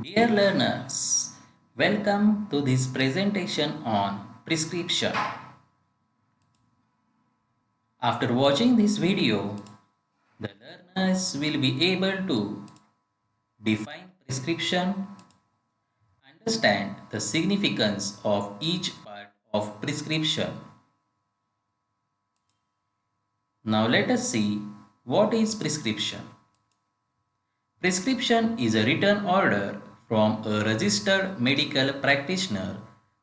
Dear learners, welcome to this presentation on prescription. After watching this video, the learners will be able to define prescription, understand the significance of each part of prescription. Now let us see what is prescription. Prescription is a written order from a registered medical practitioner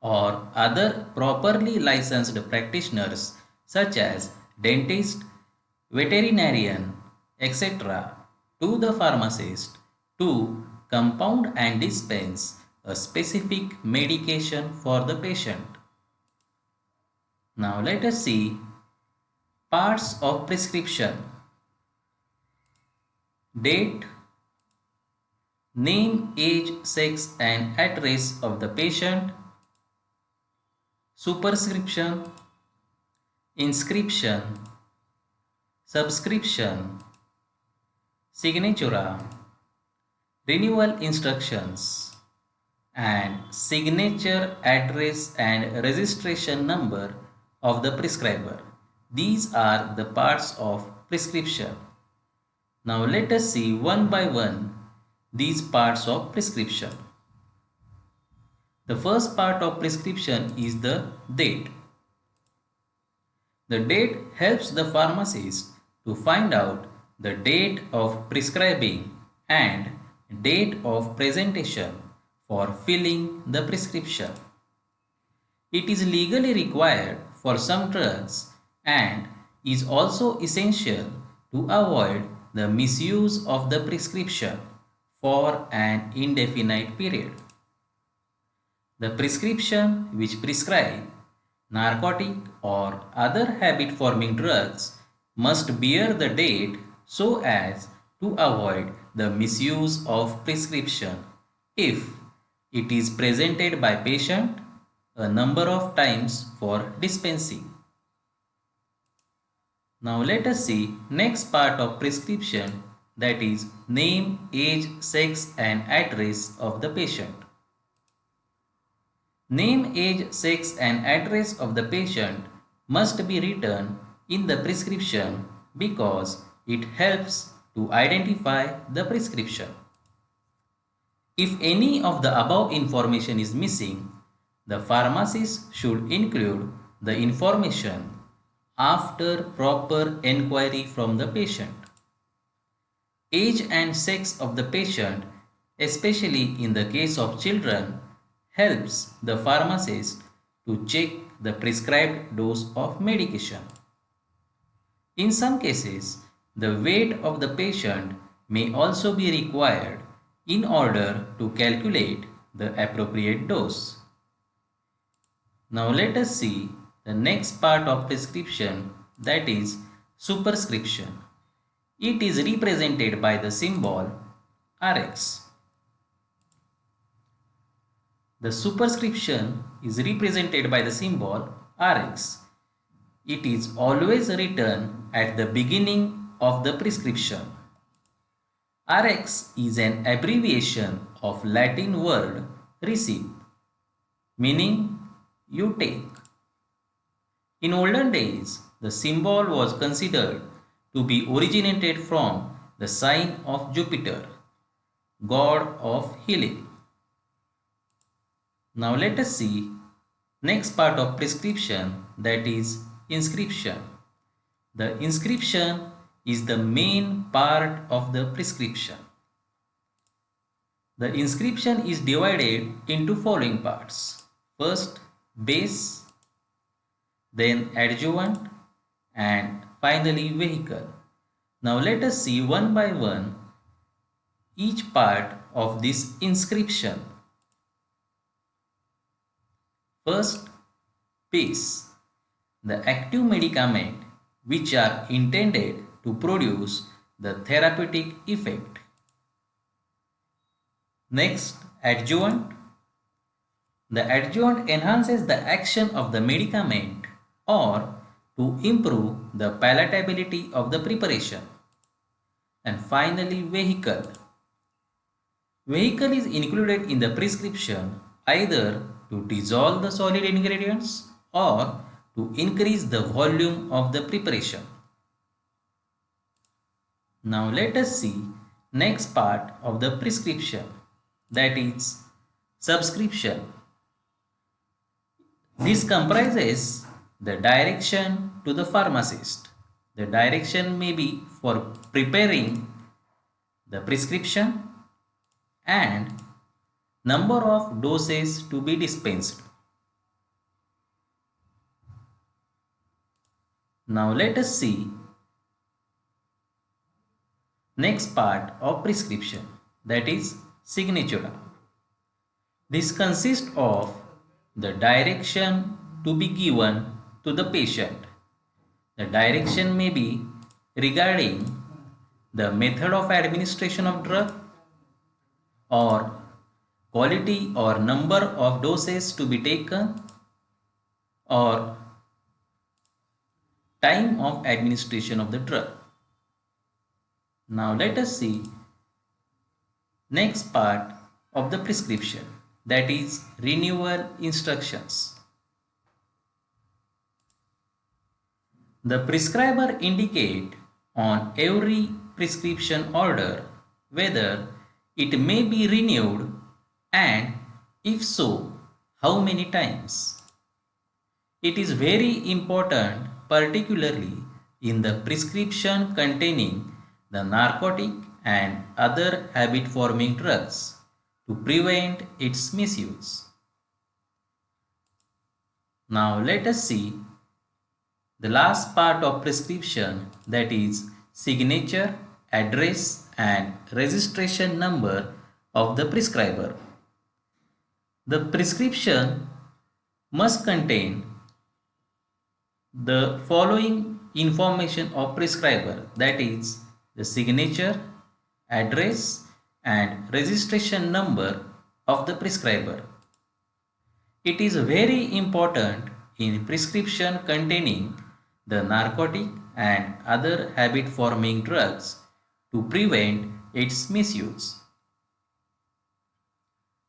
or other properly licensed practitioners such as dentist, veterinarian, etc. to the pharmacist to compound and dispense a specific medication for the patient. Now let us see parts of prescription. Date, name, age, sex and address of the patient, superscription, inscription, subscription, signatura, renewal instructions, and signature, address and registration number of the prescriber. These are the parts of prescription. Now let us see one by one these parts of prescription. The first part of prescription is the date. The date helps the pharmacist to find out the date of prescribing and date of presentation for filling the prescription. It is legally required for some drugs and is also essential to avoid the misuse of the prescription for an indefinite period. The prescription which prescribe narcotic or other habit-forming drugs must bear the date so as to avoid the misuse of prescription if it is presented by patient a number of times for dispensing. Now let us see next part of prescription, that is name, age, sex and address of the patient. Name, age, sex and address of the patient must be written in the prescription because it helps to identify the prescription. If any of the above information is missing, the pharmacist should include the information after proper enquiry from the patient. Age and sex of the patient, especially in the case of children, helps the pharmacist to check the prescribed dose of medication. In some cases, the weight of the patient may also be required in order to calculate the appropriate dose. Now let us see the next part of prescription, that is superscription. It is represented by the symbol Rx. The superscription is represented by the symbol Rx. It is always written at the beginning of the prescription. Rx is an abbreviation of Latin word receipt, meaning you take. In olden days, the symbol was considered to be originated from the sign of Jupiter, god of healing. Now let us see next part of prescription, that is inscription. The inscription is the main part of the prescription. The inscription is divided into following parts. First, base, then adjuvant and finally vehicle. Now let us see one by one each part of this inscription. First, base, the active medicament which are intended to produce the therapeutic effect. Next, adjuvant. The adjuvant enhances the action of the medicament or to improve the palatability of the preparation. And finally, vehicle. Vehicle is included in the prescription either to dissolve the solid ingredients or to increase the volume of the preparation. Now let us see next part of the prescription, that is subscription. This comprises the direction to the pharmacist. The direction may be for preparing the prescription and number of doses to be dispensed. Now let us see next part of prescription, that is signature. This consists of the direction to be given to the patient. The direction may be regarding the method of administration of drug or quality or number of doses to be taken or time of administration of the drug. Now let us see next part of the prescription, that is renewal instructions. The prescriber indicate on every prescription order whether it may be renewed and if so, how many times. It is very important, particularly in the prescription containing the narcotic and other habit forming drugs, to prevent its misuse. Now let us see the last part of prescription, that is signature, address and registration number of the prescriber. The prescription must contain the following information of prescriber, that is the signature, address and registration number of the prescriber. It is very important in prescription containing the narcotic and other habit forming drugs to prevent its misuse.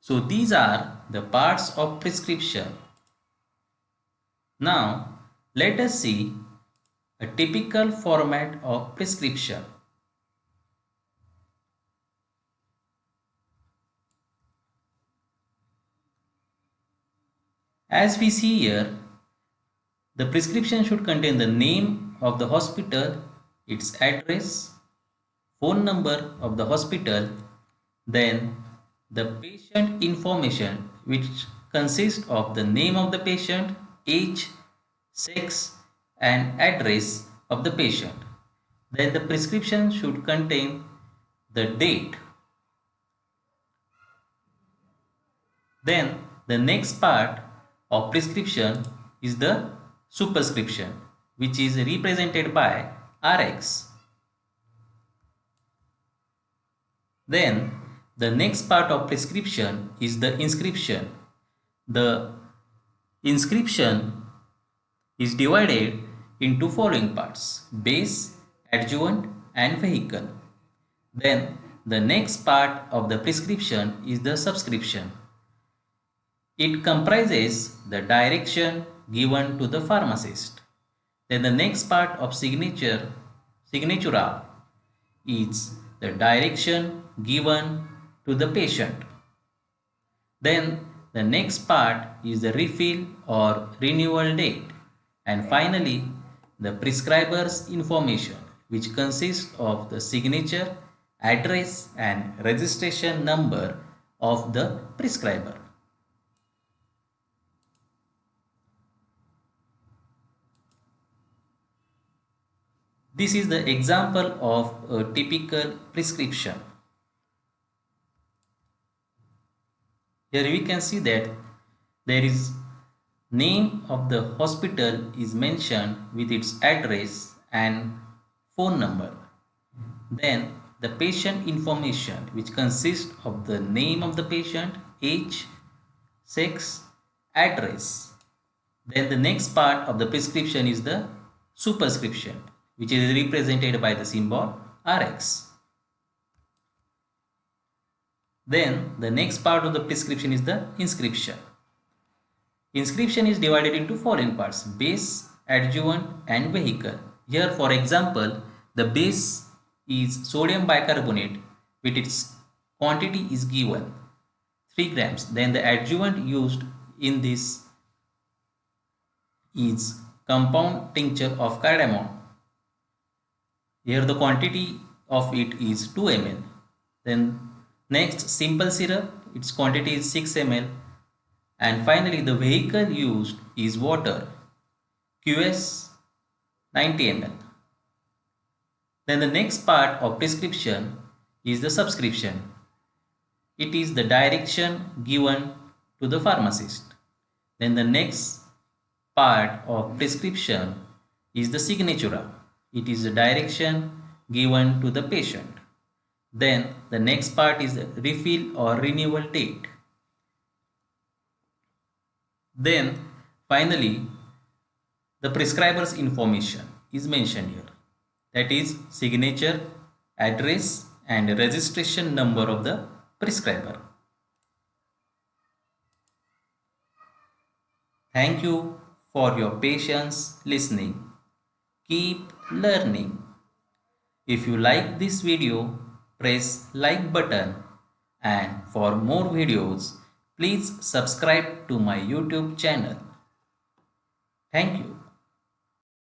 So these are the parts of prescription. Now let us see a typical format of prescription. As we see here, the prescription should contain the name of the hospital, its address, phone number of the hospital, then the patient information, which consists of the name of the patient, age, sex and address of the patient. Then the prescription should contain the date. Then the next part of prescription is the superscription, which is represented by Rx. Then the next part of prescription is the inscription. The inscription is divided into following parts: base, adjuvant and vehicle. Then the next part of the prescription is the subscription. It comprises the direction given to the pharmacist. Then the next part of signatura is the direction given to the patient. Then the next part is the refill or renewal date. And finally, the prescriber's information, which consists of the signature, address and registration number of the prescriber. This is the example of a typical prescription. Here we can see that there is name of the hospital is mentioned with its address and phone number. Then the patient information, which consists of the name of the patient, age, sex, address. Then the next part of the prescription is the superscription, which is represented by the symbol Rx. Then the next part of the prescription is the inscription. Inscription is divided into following parts: base, adjuvant and vehicle. Here for example, the base is sodium bicarbonate with its quantity is given 3 grams. Then the adjuvant used in this is compound tincture of cardamom. Here the quantity of it is 2 ml. Then next simple syrup, its quantity is 6 ml. And finally the vehicle used is water, QS 90 ml. Then the next part of prescription is the subscription. It is the direction given to the pharmacist. Then the next part of prescription is the signatura. It is the direction given to the patient. Then the next part is the refill or renewal date. Then finally the prescriber's information is mentioned here. That is signature, address and registration number of the prescriber. Thank you for your patience listening. Keep learning. If you like this video, press like button, and for more videos, please subscribe to my YouTube channel. Thank you.